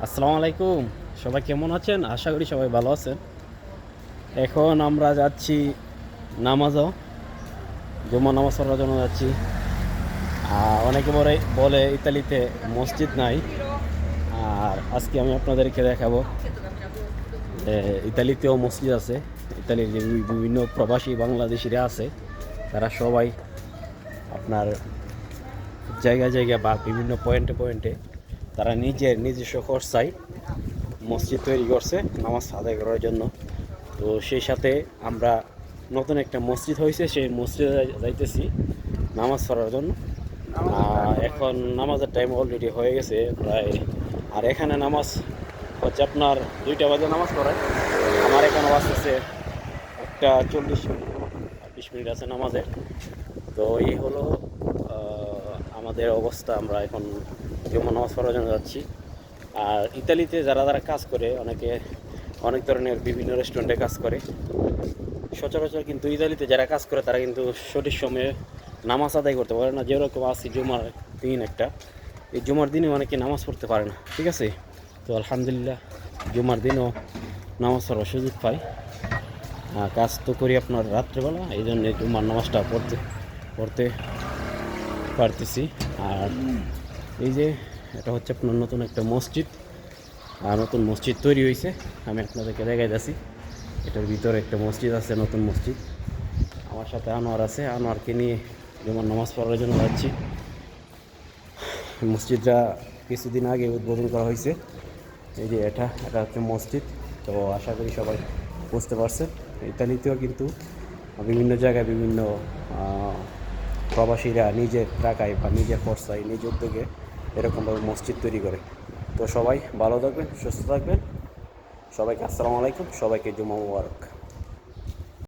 আসসালামু আলাইকুম। সবাই কেমন আছেন? আশা করি সবাই ভালো আছেন। এখন আমরা যাচ্ছি নামাজও, জুম্মা নামাজ পড়ার জন্য যাচ্ছি। অনেকে বলে ইতালিতে মসজিদ নাই। আর আজকে আমি আপনাদেরকে দেখাবো যে ইতালিতেও মসজিদ আছে। ইতালির যে বিভিন্ন প্রবাসী বাংলাদেশিরা আছে, তারা সবাই আপনার জায়গায় জায়গায় বা বিভিন্ন পয়েন্টে পয়েন্টে তারা নিজস্ব খরচায় মসজিদ তৈরি করছে নামাজ আদায় করার জন্য। তো সেই সাথে আমরা নতুন একটা মসজিদ হয়েছে, সেই মসজিদে যাইতেছি নামাজ পড়ার জন্য। এখন নামাজের টাইম অলরেডি হয়ে গেছে প্রায়। আর এখানে নামাজ হচ্ছে আপনার 2টা বাজে নামাজ পড়ায়। আমার এখানে বাজতেছে 1:40 আর 20 মিনিট আছে নামাজে। তো এই হলো আমাদের অবস্থা। আমরা এখন জুম্মা নামাজ পড়ার জন্য যাচ্ছি। আর ইতালিতে যারা যারা কাজ করে, অনেক ধরনের বিভিন্ন রেস্টুরেন্টে কাজ করে। সচরাচর কিন্তু ইতালিতে যারা কাজ করে তারা কিন্তু সঠিক সময়ে নামাজ আদায় করতে পারে না। যেরকম আজকে জুমার দিন একটা, এই জুমার দিনে অনেকে নামাজ পড়তে পারে না, ঠিক আছে। তো আলহামদুলিল্লাহ জুমার দিনও নামাজ পড়ার সুযোগ পাই। কাজ তো করি আপনার রাত্রেবেলা, এই জন্য জুমার নামাজটা পড়তে পারতেছি। আর এই যে এটা হচ্ছে আপনার নতুন একটা মসজিদ, নতুন মসজিদ তৈরি হয়েছে। আমি আপনাদেরকে দেখাই যাচ্ছি, এটার ভিতরে একটা মসজিদ আছে, নতুন মসজিদ। আমার সাথে আনোয়ার আছে, আনোয়ারকে নিয়ে যেমন নামাজ পড়ার জন্য যাচ্ছি। মসজিদটা কিছুদিন আগে উদ্বোধন করা হয়েছে। এই যে এটা হচ্ছে মসজিদ। তো আশা করি সবাই বুঝতে পারছেন। ইতালিতেও কিন্তু বিভিন্ন জায়গায় বিভিন্ন প্রবাসীরা নিজের টাকায় বা নিজের খরচায় নিজ উদ্যোগে এরকমভাবে মসজিদ তৈরি করে। তো সবাই ভালো থাকবেন, সুস্থ থাকবেন। সবাইকে আসসালামু আলাইকুম, সবাইকে জুমা মুবারক।